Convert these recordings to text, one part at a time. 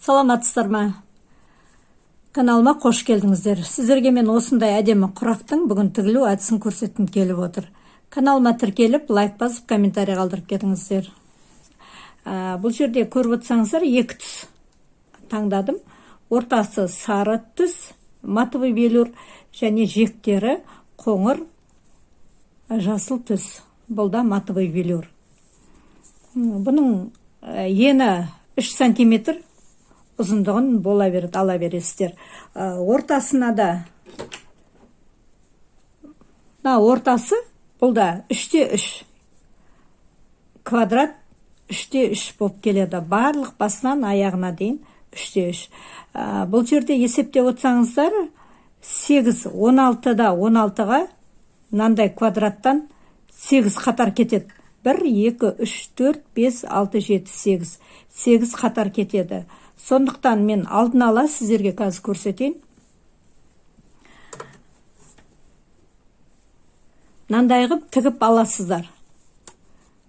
Саламатсыздар ма? Каналыма қош келдіңіздер. Сіздерге мен осындай әдемі құрақтың бүгін тігілу әдісін көрсеткім келіп отыр. Каналыма тіркеліп, лайк басып, комментарий қалдырып кетіңіздер. Бұл жерде көріп отырсаңыздар, екі түс таңдадым. Ортасы сары түс, матовый велюр және жектері қоңыр жасыл түс. Бұл да матовый велюр. Бұның ені 3 сантиметр ұзындығын бола береді, ала бересіздер. Ортасына да ортасы бұл да 3×3 квадрат 3×3 болып келеді. Барлық басынан аяғына дейін 3×3. Бұл жерде есептеп отырсаңыздар 8, 16-да 16-ға мынандай квадраттан 8 қатар кетеді. 1, 2, 3, 4, 5, 6, 7, 8. 8 қатар кетеді. Сондықтан мен алдын ала сіздерге қазір көрсетейін. Мынандай қып тігіп аласыздар.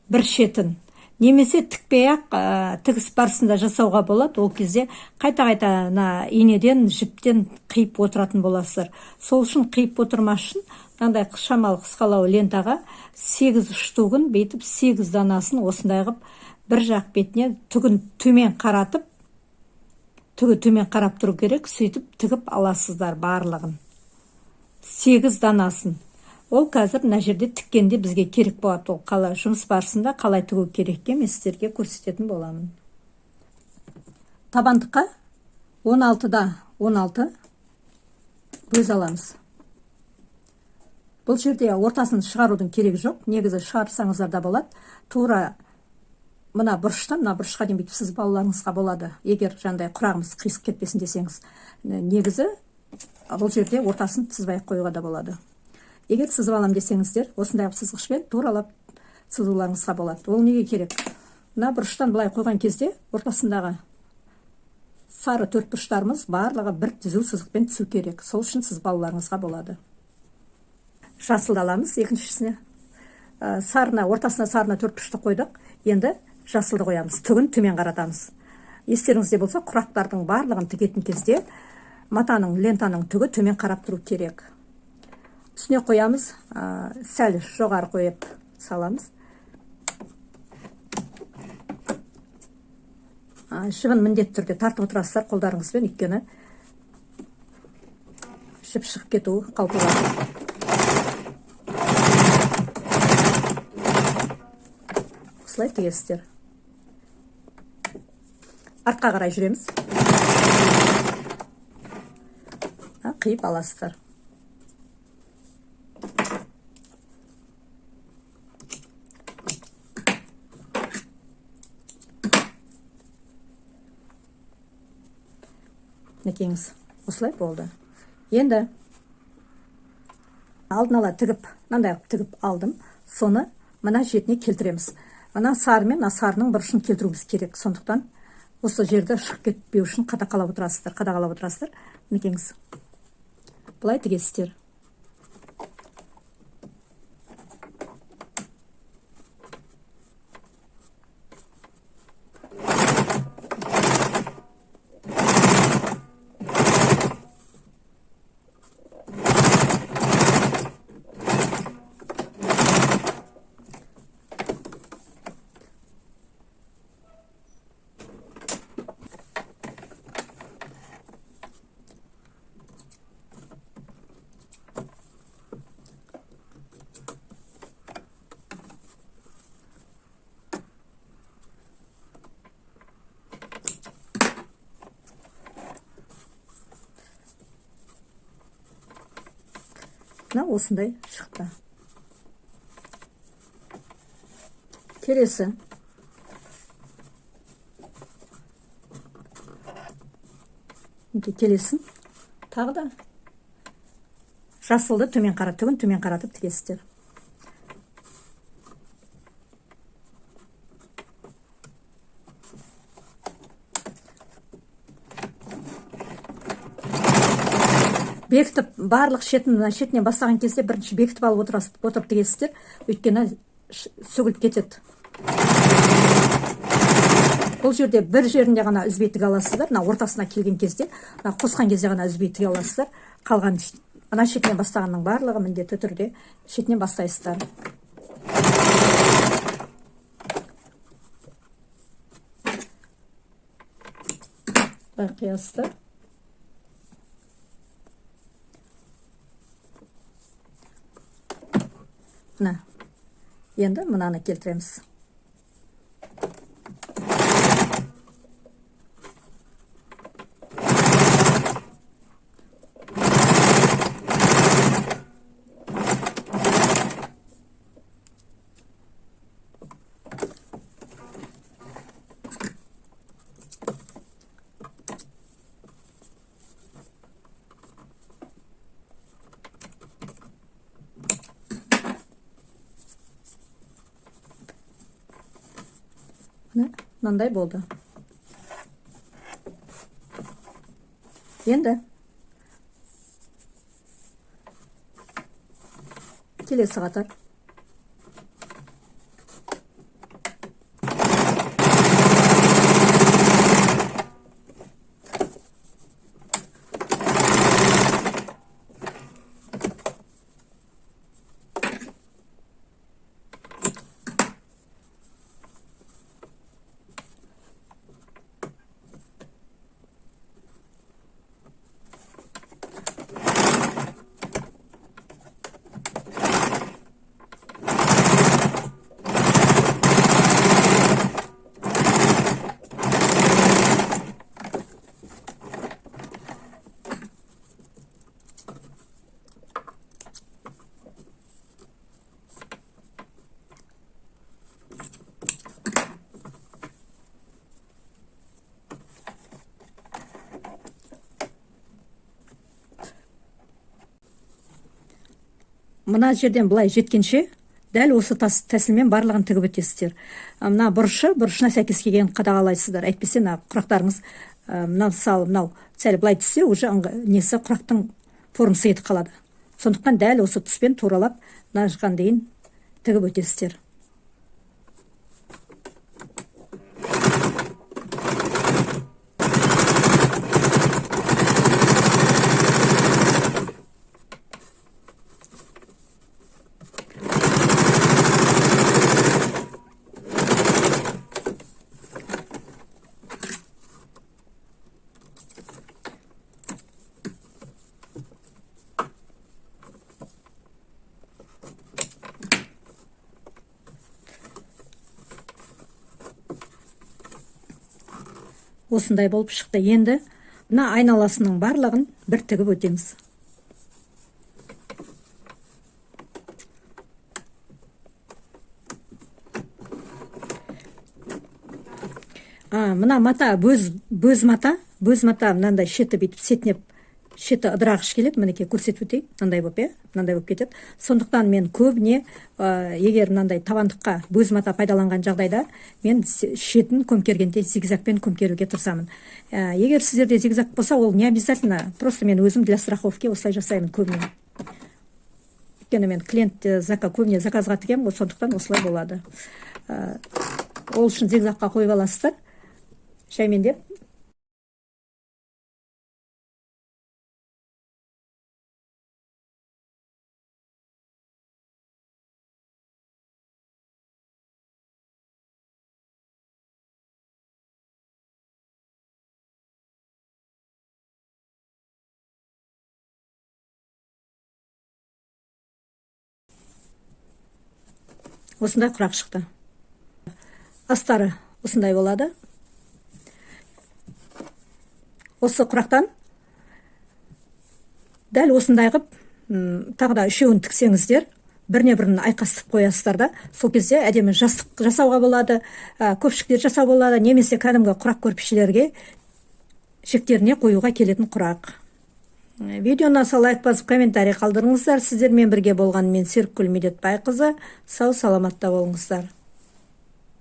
Бір шетін. Немесе тікпей-ақ тігіс барысында жасауға болады. Ол кезде қайта-қайта инеден, жіптен қиып отыратын боласыздар. Сол үшін қиып отырмас үшін мынандай шамалы қысқалау лентаға 8 штугын бейтіп 8 данасын осындай қып бір жақ бетіне түгін төмен қаратып, түгі төмен қарап тұру керек, сөйтіп тігіп аласыздар барлығын. 8 данасын. Ол қазір мына жерде тіккенде бізге керек болады. Ол қалай жұмыс барысында қалай тігу керек мен сіздерге көрсететін боламын. Табандыққа 16-да 16 бөз аламыз. Бұл жерде ортасын шығарудың керегі жоқ. Негізі шығарсаңыздар да болады. Тура мына бұрыштан, мына бұрышқа дейін бүйтіп сіз балаларыңызға болады. Егер жандай құрағымыз қисық кетпесін десеңіз. Негізі бұл жерде ортасын сызбай қоюға да болады. Егер сызып алам десеңіздер, осындай сызғышпен туралап сызуларыңызға болады. Ол неге керек? Мына бұрыштан былай қойған кезде ортасындағы сары төрт бұрыштарымыз барлығы бір түзу сызықпен түсу керек. Сол үшін сіз балаларыңызға болады. Жасылды аламыз екіншісіне. Ортасына сарына төрт бұрышты қойдық. Енді жасылды қоямыз. Түгін төмен қаратамыз. Естеріңізде болса, құрақтардың барлығын тігетін кезде матаның, лентаның түгі төмен қарап тұру керек. Үстіне қоямыз, сәл жоғары қойып саламыз. Жібін міндетті түрде тартып отырасыздар қолдарыңызбен, өйткені жіп шығып кету қаупі бар. Осылай тігесіздер. Артқа қарай жүреміз. Қиып аласыздар. Некеңіз. Осылай болды. Енді алдын ала тігіп, мынандай тігіп алдым. Соны мына жетіне келтіреміз. Мына сары мен сарының бұрышын келтіруіміз керек. Сондықтан осы жерді шығып кетпеу үшін қадағалап отырасыздар. Некеңіз. Бұлай тігесіздер. Осындай шықты. Келесі. Келесін. Тағы да жасылды төмен қаратып тігесіздер. Бекітіп, барлық шетінен бастаған кезде бірінші бекітіп алып отырып тігесіздер, өйткені сөгіліп кетеді. бұл жерде бір жерінде ғана үзбей тіге аласыздар. Мына ортасына келген кезде, мына қосқан кезде ғана үзбей тіге аласыздар. Қалған мына шетінен бастағанның барлығы міндетті түрде шетінен бастайсыздар. Қиясыздар. Мына енді мынаны келтіреміз. Мынандай болды. Енді келесі қатар. Мына жерден былай жеткенше, дәл осы тәсілмен барлығын тігіп өтесіздер. Мына бұрышына сәйкес келгенін қадағалайсыздар. Әйтпесе мына құрақтарыңыз мынау сәл былай түссе, уже несі құрақтың формасы кетіп қалады. Сондықтан дәл осы тұспен туралап, мына жаққа дейін тігіп өтесіздер. Осындай болып шықты. Енді мына айналасының барлығын бір тігіп өтеміз. Мына мата бөз мата мынандай шеті бүйтіп сетінеп, шеті ыдырағыш келеді. Мінекей көрсетіп өтейін. Мынандай болып кетеді. Сондықтан мен көбіне, егер мынандай табандыққа бөз мата пайдаланған жағдайда, мен шетін көмкергенде зигзагпен көмкеруге тырысамын. Егер сіздерде зигзаг болса, ол не обязательно, просто мен өзім для страховки осылай жасаймын көбіне. Өйткені мен клиент көбіне заказға тігемін, сондықтан осылай болады. Ол үшін зигзагқа қойып аласыздар. Шаймен деп. Осындай құрақ шықты. Астары осындай болады. Осы құрақтан дәл осындай қып, тағы да үшеуін тіксеңіздер, біріне-бірін айқастып қоясыздар да, сол кезде әдемі жастық жасауға болады, көпшіктер жасау болады, немесе кәдімгі құрақ көрпішелерге шектеріне қоюға келетін құрақ. Видеоны лайк басып, комментарий қалдырыңыздар. Сіздермен бірге болған мен Серікгүл Медетбайқызы. Сау саламатта болыңыздар.